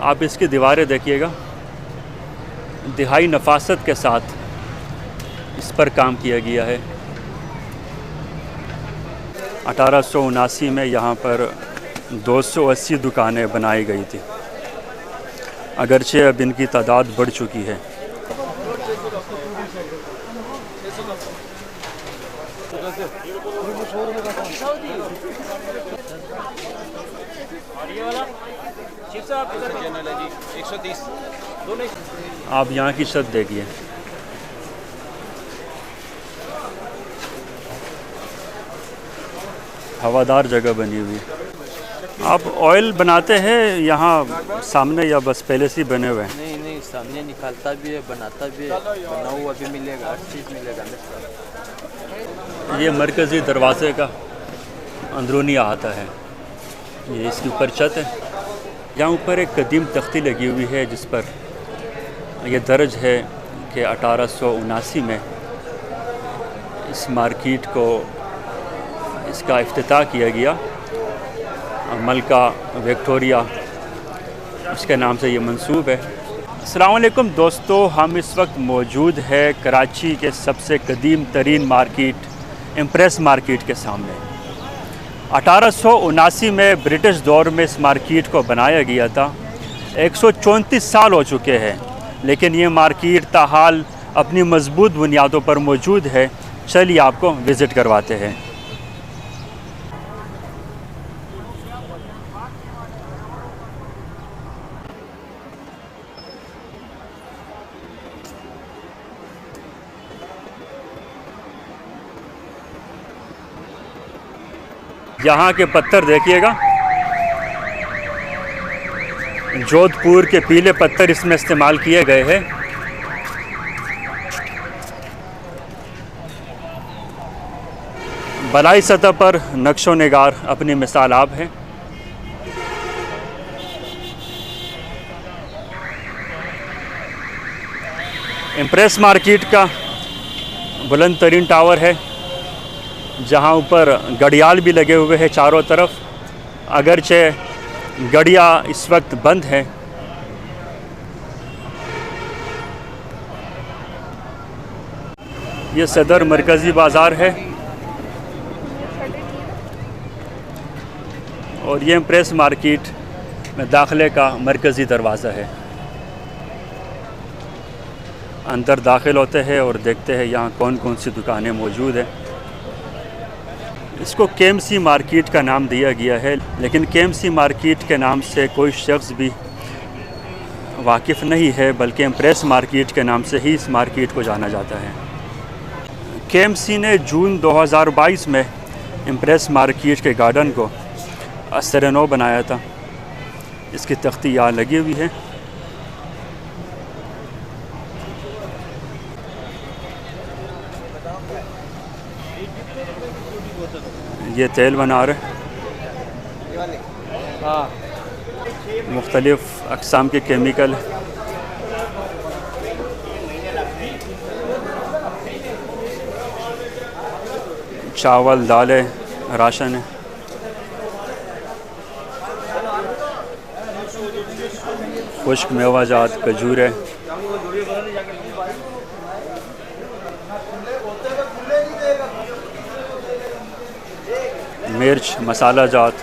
आप इसकी दीवारें देखिएगा, दिहाई नफासत के साथ इस पर काम किया गया है। 1879 में यहाँ पर 280 दुकानें बनाई गई थी, अगरचे अब इनकी तादाद बढ़ चुकी है। आप यहाँ की छत देखिए, हवादार जगह बनी हुई है। आप ऑयल बनाते हैं यहाँ सामने या बस पहले से ही बने हुए हैं? नहीं, सामने निकालता भी है, बनाता भी है, बना हुआ भी मिलेगा, हर चीज़ मिलेगा। ये मरकज़ी दरवाज़े का अंदरूनी अहाता है, ये इसके ऊपर छत है। यहाँ ऊपर एक कदीम तख्ती लगी हुई है जिस पर यह दर्ज है कि 1879 में इस मार्केट को इसका इफ्तिताह किया गया। मलका विक्टोरिया उसके नाम से ये मंसूब है। अस्सलाम वालेकुम दोस्तों, हम इस वक्त मौजूद है कराची के सबसे कदीम तरीन मार्केट इम्प्रेस मार्केट के सामने। 1879 में ब्रिटिश दौर में इस मार्केट को बनाया गया था। 134 साल हो चुके हैं, लेकिन ये मार्केट ताहाल अपनी मजबूत बुनियादों पर मौजूद है। चलिए आपको विज़िट करवाते हैं। यहाँ के पत्थर देखिएगा, जोधपुर के पीले पत्थर इसमें इस्तेमाल किए गए हैं। बलाई सतह पर नक्शो निगार अपनी मिसाल आप है। इम्प्रेस मार्केट का बुलंद तरीन टावर है, जहाँ ऊपर घड़ियाल भी लगे हुए हैं चारों तरफ, अगरचे गड़िया इस वक्त बंद है। ये सदर मरकज़ी बाज़ार है और ये इम्प्रेस मार्केट में दाखिले का मरकज़ी दरवाज़ा है। अंदर दाखिल होते हैं और देखते हैं यहाँ कौन कौन सी दुकानें मौजूद हैं। इसको केएमसी मार्केट का नाम दिया गया है, लेकिन केएमसी मार्केट के नाम से कोई शख्स भी वाकिफ़ नहीं है, बल्कि इम्प्रेस मार्केट के नाम से ही इस मार्केट को जाना जाता है। केएमसी ने जून 2022 में इम्प्रेस मार्केट के गार्डन को असर नौ बनाया था। इसकी तख्ती यहाँ लगी हुई है। ये तेल बना रहे, मुख्तलिफ़ अक़साम के केमिकल। चावल, दालें, राशन है। खुश्क मेवाजात, खजूर है। मिर्च, मसाला जात।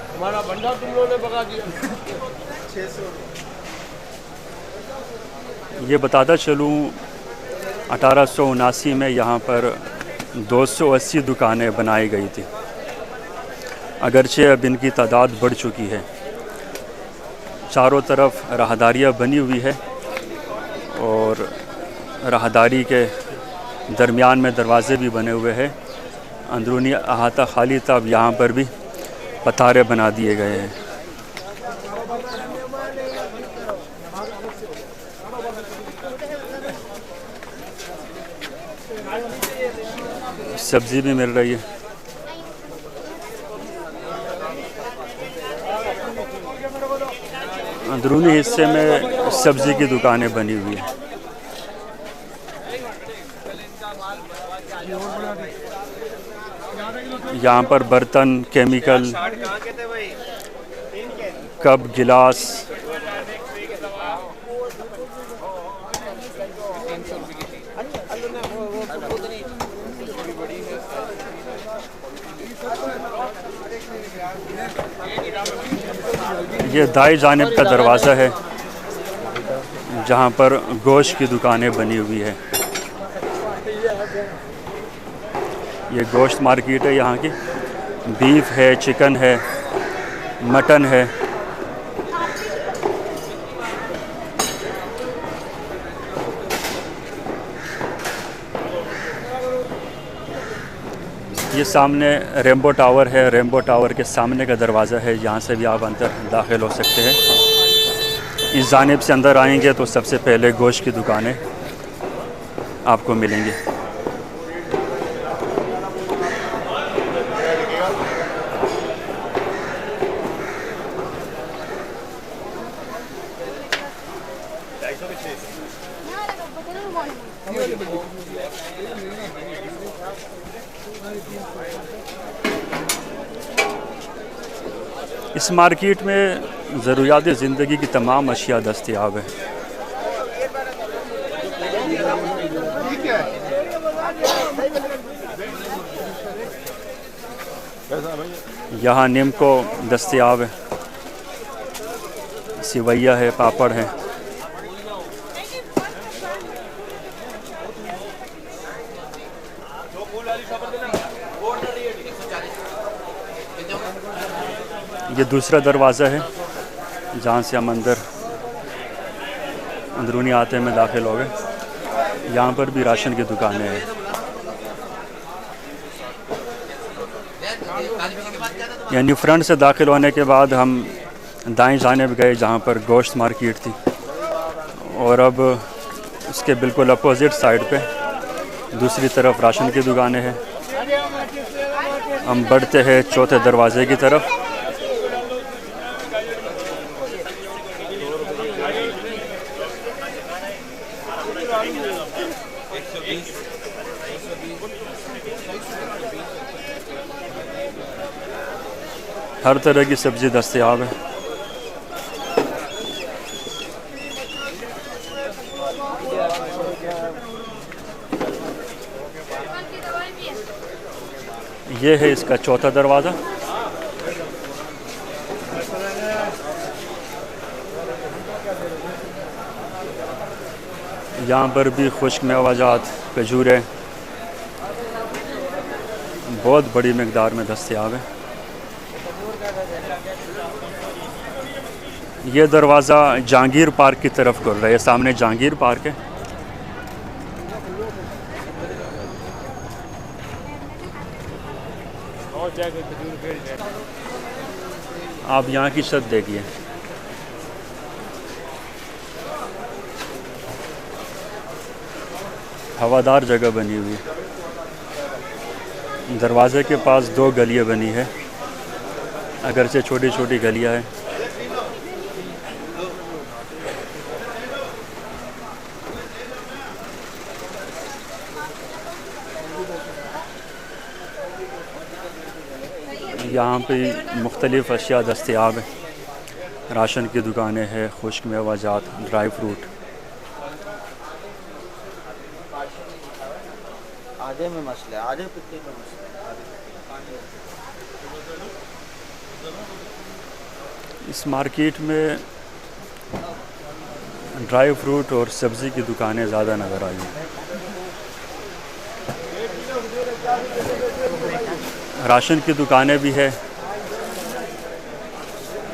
हमारा भंडार तुम लोगों ने पका दिया। ये बताता चलूँ, 1879 में यहाँ पर 280 दुकानें बनाई गई थी, अगरचे अब इनकी तादाद बढ़ चुकी है। चारों तरफ राहदारियाँ बनी हुई है और राहदारी के दरमियान में दरवाज़े भी बने हुए हैं। अंदरूनी अहाता खाली था, अब यहाँ पर भी पतारे बना दिए गए हैं। सब्ज़ी भी मिल रही है। अंदरूनी हिस्से में सब्ज़ी की दुकानें बनी हुई हैं। यहाँ पर बर्तन, केमिकल, कप, गिलास, ये दाएं जानिब का दरवाज़ा है जहाँ पर गोश्त की दुकानें बनी हुई है। ये गोश्त मार्केट है यहाँ की। बीफ है, चिकन है, मटन है। ये सामने रेम्बो टावर है। रेम्बो टावर के सामने का दरवाज़ा है, यहाँ से भी आप अंदर दाखिल हो सकते हैं। इस जानिब से अंदर आएंगे तो सबसे पहले गोश्त की दुकानें आपको मिलेंगी। इस मार्केट में ज़रूरियात ज़िंदगी की तमाम अशिया दस्तयाब है। यहाँ नीमको दस्तयाब है, सिवैया है, पापड़ है। ये दूसरा दरवाज़ा है जहाँ से हम अंदरूनी आते में दाखिल हो गए। यहाँ पर भी राशन की दुकानें हैं। यानी फ्रंट से दाखिल होने के बाद हम दाएं जानिब गए जहाँ पर गोश्त मार्केट थी, और अब उसके बिल्कुल अपोजिट साइड पे दूसरी तरफ राशन की दुकानें हैं। हम बढ़ते हैं चौथे दरवाजे की तरफ। हर तरह की सब्ज़ी दस्तयाब है। ये है इसका चौथा दरवाज़ा। यहाँ पर भी खुश्क मेवाजात, खजूरें बहुत बड़ी मकदार में दस्तयाब है। ये दरवाज़ा जहांगीर पार्क की तरफ खुल रहा है। सामने जहांगीर पार्क है। आप यहाँ की छत देखिए। हवादार जगह बनी हुई है। दरवाज़े के पास दो गलियाँ बनी है, अगरचे छोटी छोटी गलियाँ हैं। यहाँ पे मुख्तलिफ़ अशिया दस्तयाब है। राशन की दुकानें हैं, खुश्क मेवाजात, ड्राई फ्रूट। आधे में मसला है, आधे कुत्ते में मसला है। इस मार्केट में ड्राई फ्रूट और सब्ज़ी की दुकानें ज़्यादा नज़र आई हैं। राशन की दुकानें भी है।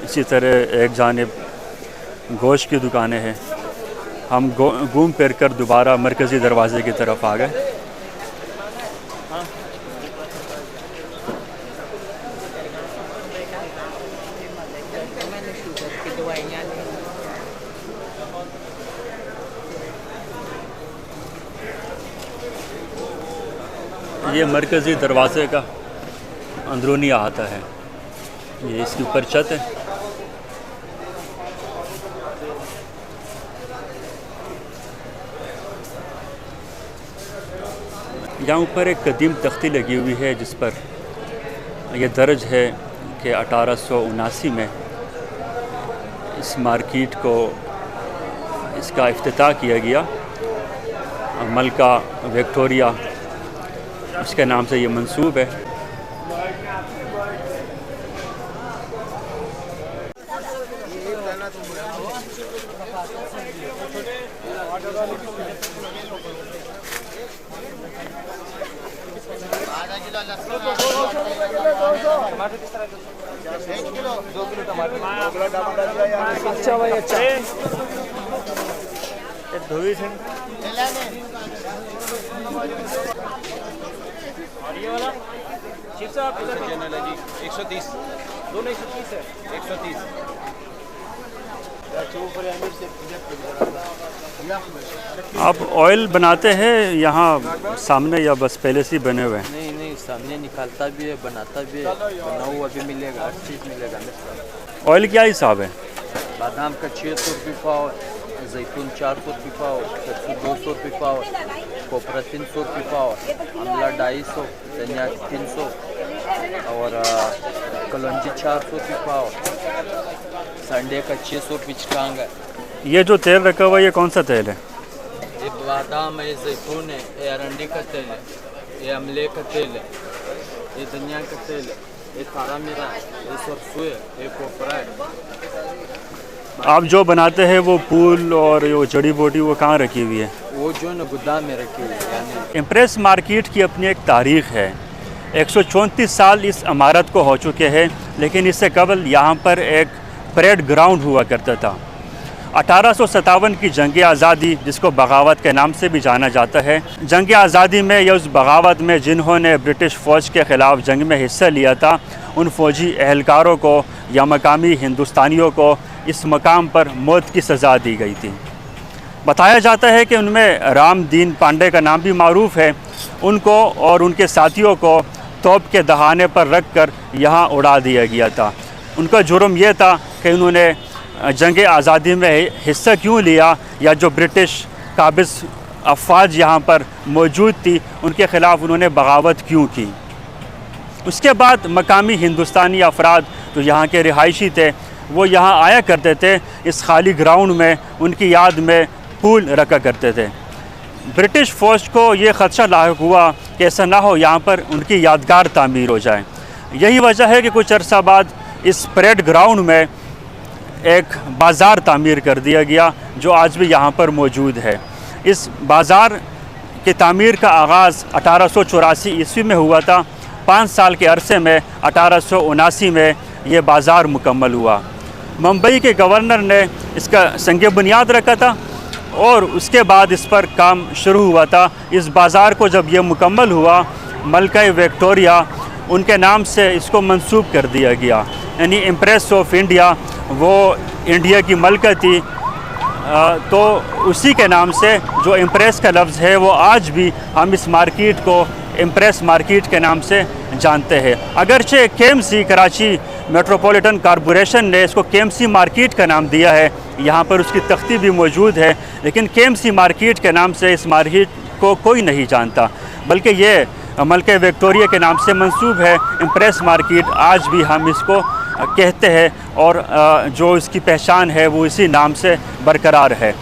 इसी तरह एक जानिब गोश्त की दुकानें हैं। हम घूम फिर कर दोबारा मरकज़ी दरवाज़े की तरफ आ गए। ये मरकज़ी दरवाज़े का अंदरूनी अहाता है। ये इसके ऊपर छत है। यहाँ ऊपर एक कदीम तख्ती लगी हुई है जिस पर यह दर्ज है कि 1879 में इस मार्केट को इसका इफ्तिताह किया गया। मलका विक्टोरिया उसके नाम से ये मंसूब है। अच्छा भाई अच्छा और ये वाला शिव साहब 130 दोनों 130 है 130। आप ऑयल बनाते हैं यहाँ सामने या बस पहले से ही बने हुए हैं? नहीं, सामने निकालता भी है, बनाता भी है, बना हुआ भी मिलेगा, हर चीज़ मिलेगा मेरे पास। ऑयल क्या हिसाब है? बादाम का 600 रुपये पाव, जैतून 400 रुपये पाव, सरसों 200 रुपये पाव, कोपरा 300 रुपये पाव, आंवला 250, धनिया 300 और कलौंजी 400 रुपये पाव, संडे का 600 रुपये चिटांग है। ये जो तेल रखा हुआ है ये कौन सा तेल है? ये बादाम है, ये जैतून है, ये अरंडी का तेल है, ये अमले का तेल है, ये धनिया का तेल है, ये तारा मेरा, ये सरसों है, ये कोपरा है। आप जो बनाते हैं वो फूल और वो जड़ी बूटी वो कहाँ रखी हुई है? वो जो है ना गोदाम में रखी हुई है। यानी इम्प्रेस मार्केट की अपनी एक तारीख़ है। 134 साल इस इमारत को हो चुके हैं, लेकिन इससे कबल यहाँ पर एक परेड ग्राउंड हुआ करता था। 1857 की जंग आज़ादी, जिसको बगावत के नाम से भी जाना जाता है, जंग आज़ादी में या उस बगावत में जिन्होंने ब्रिटिश फ़ौज के ख़िलाफ़ जंग में हिस्सा लिया था, उन फ़ौजी एहलकारों को या मकामी हिंदुस्तानियों को इस मकाम पर मौत की सज़ा दी गई थी। बताया जाता है कि उनमें रामदीन पांडे का नाम भी मारूफ़ है। उनको और उनके साथियों को तोप के दहाने पर रख कर यहाँ उड़ा दिया गया था। उनका जुर्म यह था कि उन्होंने जंग आज़ादी में हिस्सा क्यों लिया, या जो ब्रिटिश काबिज़ अफ़वाज यहाँ पर मौजूद थी उनके ख़िलाफ़ उन्होंने बगावत क्यों की। उसके बाद मकामी हिंदुस्तानी अफराद जो यहाँ के रिहायशी थे वो यहाँ आया करते थे। इस खाली ग्राउंड में उनकी याद में फूल रखा करते थे। ब्रिटिश फ़ौज को ये ख़दशा लाहिक हुआ कि ऐसा ना हो यहाँ पर उनकी यादगार तामीर हो जाए। यही वजह है कि कुछ अर्सा बाद इस परेड ग्राउंड में एक बाज़ार तामीर कर दिया गया जो आज भी यहाँ पर मौजूद है। इस बाज़ार की तामीर का आगाज़ 1884 ईस्वी में हुआ था। 5 साल के अरसे में 1879 में ये बाज़ार मुकम्मल हुआ। मुंबई के गवर्नर ने इसका संग बुनियाद रखा था और उसके बाद इस पर काम शुरू हुआ था। इस बाज़ार को जब ये मुकम्मल हुआ, मलका विक्टोरिया उनके नाम से इसको मंसूब कर दिया गया, यानी इम्प्रेस ऑफ इंडिया, वो इंडिया की मलका थी। तो उसी के नाम से जो इम्प्रेस का लफ्ज़ है वो आज भी हम इस मार्केट को इम्प्रेस मार्केट के नाम से जानते हैं। अगरचे केएमसी कराची मेट्रोपॉलिटन कॉरपोरेशन ने इसको केएमसी मार्केट का नाम दिया है, यहाँ पर उसकी तख्ती भी मौजूद है, लेकिन केएमसी मार्केट के नाम से इस मार्केट को कोई नहीं जानता, बल्कि ये मलका विक्टोरिया के नाम से मंसूब है। इम्प्रेस मार्केट आज भी हम इसको कहते हैं और जो इसकी पहचान है वो इसी नाम से बरकरार है।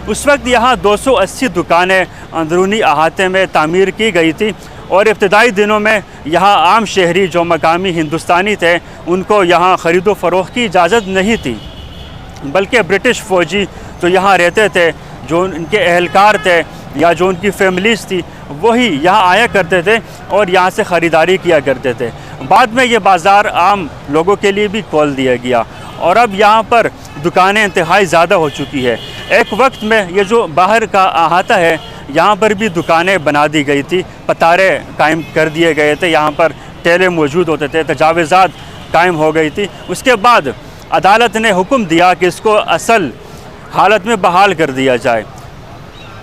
उस वक्त यहाँ 280 दुकानें अंदरूनी अहाते में तामीर की गई थी और इब्तदाई दिनों में यहाँ आम शहरी जो मकामी हिंदुस्तानी थे उनको यहाँ ख़रीदो फ़रोख्त की इजाज़त नहीं थी, बल्कि ब्रिटिश फ़ौजी जो यहाँ रहते थे, जो उनके एहलकार थे या जो उनकी फैमिलीज़ थी, वही यहाँ आया करते थे और यहाँ से ख़रीदारी किया करते थे। बाद में ये बाज़ार आम लोगों के लिए भी खोल दिया गया और अब यहाँ पर दुकानें इंतहाई ज़्यादा हो चुकी है। एक वक्त में ये जो बाहर का अहाता है यहाँ पर भी दुकानें बना दी गई थी, पतारे कायम कर दिए गए थे, यहाँ पर ठेले मौजूद होते थे, तजावीज़ात कायम हो गई थी। उसके बाद अदालत ने हुक्म दिया कि इसको असल हालत में बहाल कर दिया जाए।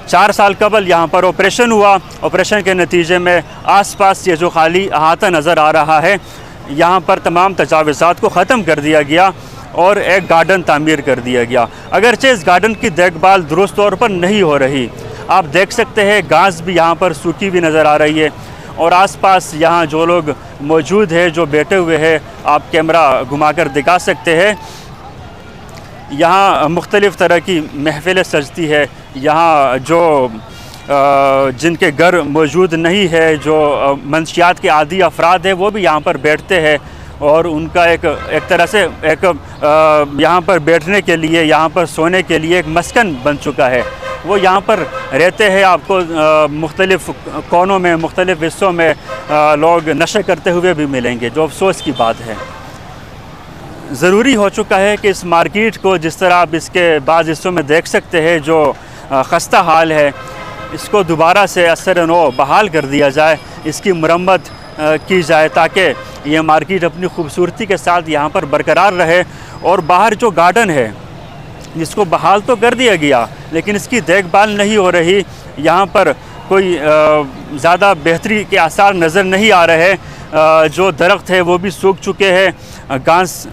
4 साल कबल यहाँ पर ऑपरेशन हुआ। ऑपरेशन के नतीजे में आसपास ये जो खाली अहाता नज़र आ रहा है, यहाँ पर तमाम तजावीज़ात को ख़त्म कर दिया गया और एक गार्डन तामीर कर दिया गया। अगरचे इस गार्डन की देखभाल दुरुस्त तौर पर नहीं हो रही, आप देख सकते हैं घास भी यहाँ पर सूखी हुई नज़र आ रही है और आसपास यहाँ जो लोग मौजूद हैं, जो बैठे हुए हैं, आप कैमरा घुमाकर दिखा सकते हैं। यहाँ मुख्तलिफ़ तरह की महफ़िलें सजती है। यहाँ जो जिनके घर मौजूद नहीं है, जो मंशियात के आदी अफराद हैं, वो भी यहाँ पर बैठते हैं और उनका एक तरह से यहाँ पर बैठने के लिए, यहाँ पर सोने के लिए एक मस्कन बन चुका है। वो यहाँ पर रहते हैं। आपको मुख्तलिफ़ कोनों में, मुख्तलिफ़ हिस्सों में लोग नशे करते हुए भी मिलेंगे, जो अफसोस की बात है। ज़रूरी हो चुका है कि इस मार्केट को, जिस तरह आप इसके बाज़ हिस्सों में देख सकते हैं, जो खस्ता हाल है, इसको दोबारा से असर नो बहाल कर दिया जाए, इसकी मरम्मत की जाए ताकि ये मार्केट अपनी खूबसूरती के साथ यहाँ पर बरकरार रहे। और बाहर जो गार्डन है, जिसको बहाल तो कर दिया गया लेकिन इसकी देखभाल नहीं हो रही, यहाँ पर कोई ज़्यादा बेहतरी के आसार नज़र नहीं आ रहे। जो दरख्त है वो भी सूख चुके हैं। घास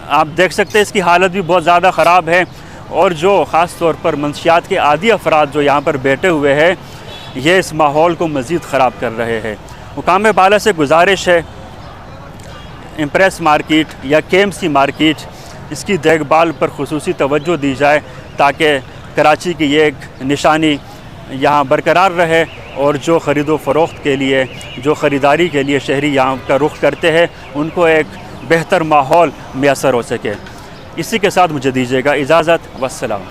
आप देख सकते हैं, इसकी हालत भी बहुत ज़्यादा ख़राब है। और जो ख़ास तौर पर मंशियात के आदी अफराद जो यहाँ पर बैठे हुए हैं, ये इस माहौल को मज़ीद ख़राब कर रहे हैं। हुकाम बाला से गुजारिश है, इम्प्रेस मार्केट या KMC मार्केट, इसकी देखभाल पर खुसूसी तवज्जो दी जाए ताकि कराची की ये एक निशानी यहाँ बरकरार रहे और जो ख़रीदो फ़रोख्त के लिए, जो ख़रीदारी के लिए शहरी यहाँ का रुख करते हैं, उनको एक बेहतर माहौल मैसर हो सके। इसी के साथ मुझे दीजिएगा इजाज़त। वस्सलाम।